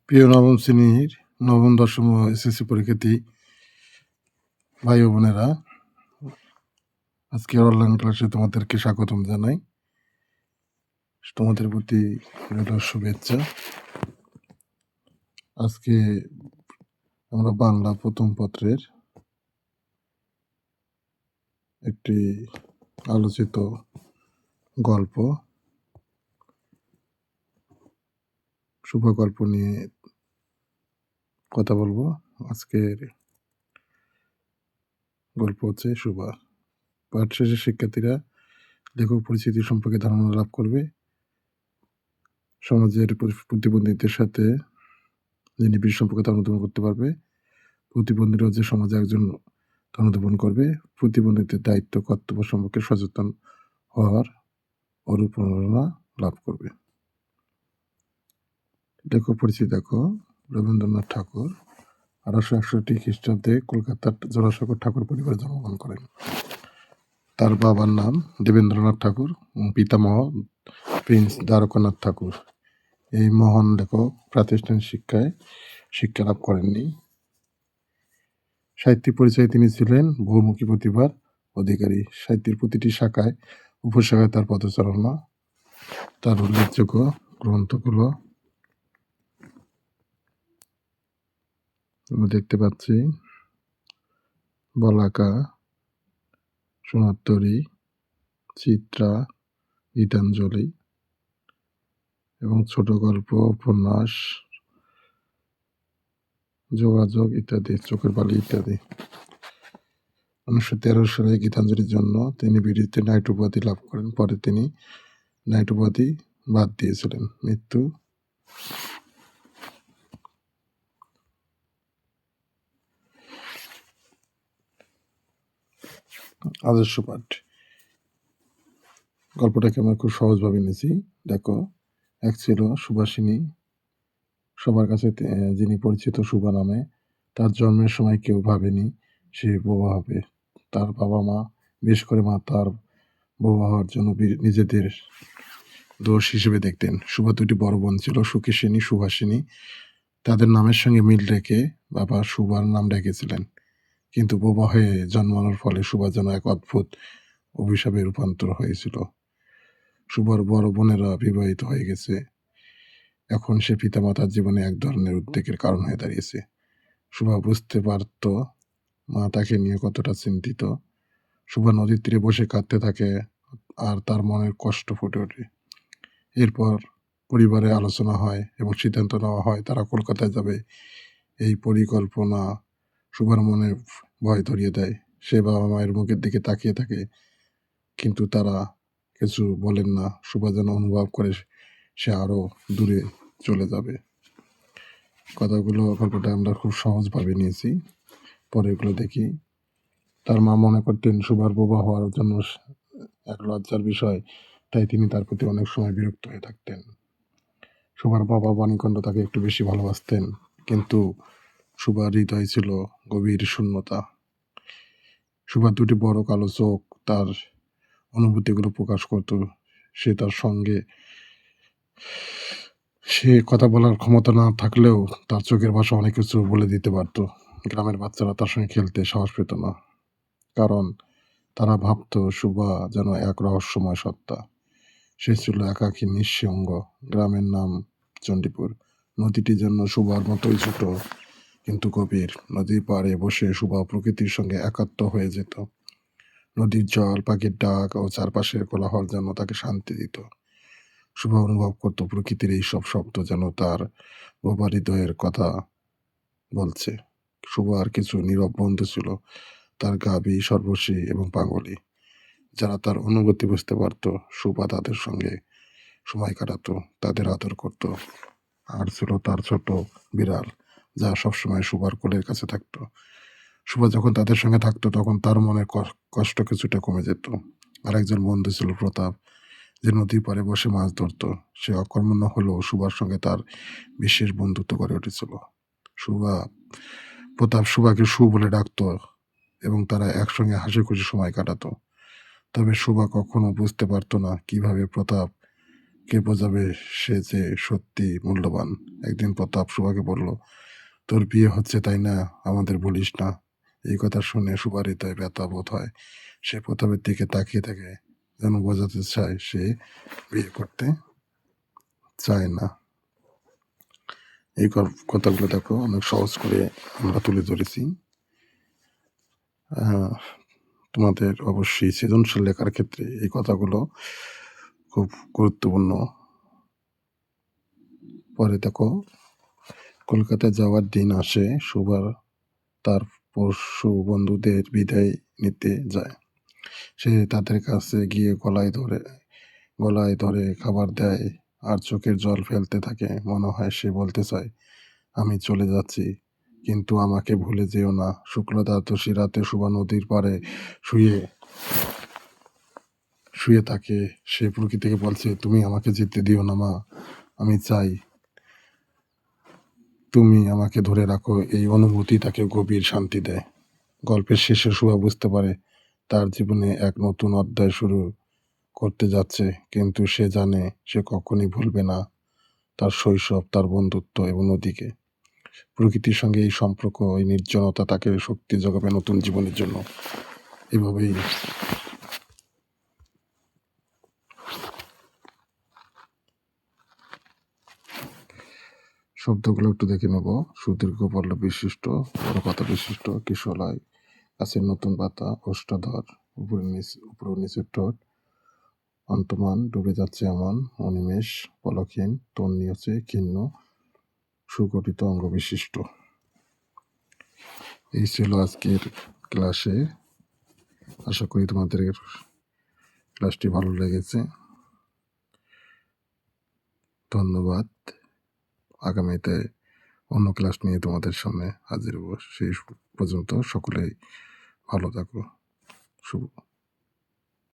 প্রিয় নবম শ্রেণীর নবম, দশম ও এসএসসি পরীক্ষার্থী ভাই ও বোনেরা, আজকের অনলাইন ক্লাসে তোমাদেরকে স্বাগতম জানাই। তোমাদের প্রতি রইল শুভেচ্ছা। আজকে আমরা বাংলা প্রথম পত্রের একটি আলোচিত গল্প, শুভগল্প নিয়ে কথা বলবো। আজকের গল্প হচ্ছে শুভা। পাঠ শেষে শিক্ষার্থীরা লেখক পরিচিতি সম্পর্কে ধারণা লাভ করবে। সমাজের প্রতিবন্ধীদের সাথে নিবিড় সম্পর্কে অনুধাবন করতে পারবে। প্রতিবন্ধীরাও যে সমাজে একজন অনুধাবন করবে। প্রতিবন্ধীদের দায়িত্ব কর্তব্য সম্পর্কে সচেতন হওয়ার অনুপ্রেরণা লাভ করবে। লেখক পরিচিতি দেখো, রবীন্দ্রনাথ ঠাকুর 1861 খ্রিস্টাব্দে কলকাতার জোড়াসাঁকোর ঠাকুর পরিবারে জন্মগ্রহণ করেন। তার বাবার নাম দেবেন্দ্রনাথ ঠাকুর, পিতামহ প্রিন্স দ্বারকানাথ ঠাকুর। এই মহান লেখক প্রাতিষ্ঠানিক শিক্ষা লাভ করেননি। সাহিত্যিক পরিচয়ে তিনি ছিলেন বহুমুখী প্রতিভার অধিকারী। সাহিত্যের প্রতিটি শাখায় উপশাখায় তার পদচারণা। তার উল্লেখযোগ্য গ্রন্থগুলো আমরা দেখতে পাচ্ছি: বলাকা, সোনারতরী, চিত্রা, গীতাঞ্জলি এবং ছোট গল্প, উপন্যাস, যোগাযোগ ইত্যাদি, চোখের বালি ইত্যাদি। 1913 সালে গীতাঞ্জলির জন্য তিনি বিড়িতে নাইট উপাধি লাভ করেন। পরে তিনি নাইট উপাধি বাদ দিয়েছিলেন। মৃত্যু আদর্শ পাঠ। গল্পটাকে আমরা খুব সহজভাবে নিয়েছি। দেখো, এক ছিল সুভাষিনী, সবার কাছে যিনি পরিচিত সুভা নামে। তার জন্মের সময় কেউ ভাবেনি সে বোবা হবে। তার বাবা মা, বিশেষ করে মা, তার বোবা হওয়ার জন্য নিজেদের দোষ হিসেবে দেখতেন। সুভা দুটি বড় বোন ছিল, সুখেশিনী, সুভাষিনী। তাদের নামের সঙ্গে মিল রেখে বাবা সুভার নাম রেখেছিলেন। কিন্তু বোবা হয়ে জন্মানোর ফলে সুভা যেন এক অদ্ভুত অভিশাপে রূপান্তর হয়েছিল। সুভার বড় বোনেরা বিবাহিত হয়ে গেছে। এখন সে পিতামাতার জীবনে এক ধরনের উদ্বেগের কারণ হয়ে দাঁড়িয়েছে। সুভা বুঝতে পারত মা তাকে নিয়ে কতটা চিন্তিত। সুভা নদীর তীরে বসে কাঁদতে থাকে আর তার মনের কষ্ট ফুটে ওঠে। এরপর পরিবারে আলোচনা হয় এবং সিদ্ধান্ত নেওয়া হয় তারা কলকাতায় যাবে। এই পরিকল্পনা সুভার মনে ভয় ধরিয়ে দেয়। সে বাবা মায়ের মুখের দিকে তাকিয়ে থাকে, কিন্তু তারা কিছু বলেন না। সুভা যেন অনুভব করে সে আরো দূরে চলে যাবে। গল্পটা আমরা খুব সহজভাবে নিয়েছি। পরেরগুলো দেখি। তার মা মনে করতেন সুভার বোবা হওয়ার জন্য এক লজ্জার বিষয়, তাই তিনি তার প্রতি অনেক সময় বিরক্ত হয়ে থাকতেন। সুভার বাবা বাণীকণ্ঠ তাকে একটু বেশি ভালোবাসতেন, কিন্তু সুভার হৃদয় ছিল গভীর শূন্যতা। সুভার দুটি বড় কালো চোখ তার অনুভূতিগুলো প্রকাশ করত। সে কথা বলার ক্ষমতা না থাকলেও তার চোখের ভাষা অনেক কিছু বলে দিতে পারত। গ্রামের বাচ্চারা তার সঙ্গে খেলতে সাহস পেত না, কারণ তারা ভাবত সুভা যেন এক রহস্যময় সত্তা। সে ছিল একাকী, নিঃসঙ্গ। গ্রামের নাম চণ্ডীপুর। নদীটি যেন সুভার মতোই ছোট কিন্তু গভীর। নদীর পাড়ে বসে সুভা প্রকৃতির সঙ্গে একাত্ম হয়ে যেত। নদীর জল, পাখির ডাক ও চারপাশের কোলাহল যেন তাকে শান্তি দিত। সুভা অনুভব করত প্রকৃতির এই সব শব্দ যেন তার বোবা হৃদয়ের কথা বলছে। সুভার কিছু নীরব বন্ধু ছিল, তার গাভী, সর্বশী এবং পাগলি, যারা তার অনুভূতি বুঝতে পারত। সুভা তাদের সঙ্গে সময় কাটাতো, তাদের আদর করত। আর ছিল তার ছোট বিড়াল, যা সবসময় সুভার কোলের কাছে থাকতো। সুভা যখন তাদের সঙ্গে থাকতো তখন তার মনের কষ্ট কিছুটা কমে যেত। আরেকজন বন্ধু ছিল প্রতাপ, যে নদীর পাড়ে বসে মাছ ধরত। সে অকর্মণ্য হলেও সুভার সঙ্গে তার বিশেষ বন্ধুত্ব গড়ে উঠেছিল। প্রতাপ সুভাকে সু বলে ডাকত এবং তারা একসঙ্গে হাসি খুশি সময় কাটাতো। তবে সুভা কখনো বুঝতে পারত না কিভাবে প্রতাপ কে বোঝাবে সে যে সত্যি মূল্যবান? একদিন প্রতাপ সুভাকে বলল, "তোর বিয়ে হচ্ছে তাই না? আমাদের বলিস না।" এই কথা শুনে সুভার হৃদয়ে ব্যথা বোধ হয়। সে প্রতাপের দিকে তাকিয়ে থাকে, যেন বোঝাতে চায় সে বিয়ে করতে চায় না। এই কথাগুলো দেখো অনেক সহজ করে আমরা তুলে ধরেছি। আ তোমাদের অবশ্যই সৃজনশীল লেখার ক্ষেত্রে এই কথাগুলো খুব গুরুত্বপূর্ণ। পরে দেখো, কলকাতায় যাওয়ার দিন আসে। সুভা তার পোষ্য বন্ধুদের বিদায় নিতে যায়। সে তাদের কাছে গিয়ে গলায় ধরে খাবার দেয় আর চোখের জল ফেলতে থাকে। মনে হয় সে বলতে চায়, "আমি চলে যাচ্ছি, কিন্তু আমাকে ভুলে যেও না।" শুক্লা দ্বাদশী রাতে সুভা নদীর পাড়ে শুয়ে শুয়ে থাকে। সে প্রকৃতিকে বলছে, "তুমি আমাকে যেতে দিও না মা। আমি চাই তুমি আমাকে ধরে রাখো।" এই অনুভূতি তাকে গভীর শান্তি দেয়। গল্পের শেষে সুভা বুঝতে পারে তার জীবনে এক নতুন অধ্যায় শুরু করতে যাচ্ছে, কিন্তু সে জানে সে কখনই ভুলবে না তার শৈশব, তার বন্ধুত্ব এবং নদীকে। প্রকৃতির সঙ্গে এই সম্পর্ক, এই নির্জনতা তাকে শক্তি যোগাবে নতুন জীবনের জন্য। এভাবেই শব্দগুলো একটু দেখে নেব। সুদীর্ঘ পল্লব বিশিষ্ট, বড় পাতা বিশিষ্ট, কিশলয়, গাছের নতুন পাতা, ওষ্ঠাধর, উপর ও নিচের ঠোঁট, অন্তমান, ডুবে যাচ্ছে এমন, অনিমেষ, পলকহীন, তন্বী হচ্ছে ক্ষীণ, সুগঠিত অঙ্গ বিশিষ্ট। এই ছিল আজকের ক্লাসে। আশা করি তোমাদের ক্লাসটি ভালো লেগেছে। ধন্যবাদ। আগামীতে অন্য ক্লাস নিয়ে তোমাদের সামনে হাজির হব। সেই পর্যন্ত সকলেই ভালো থাকো। শুভ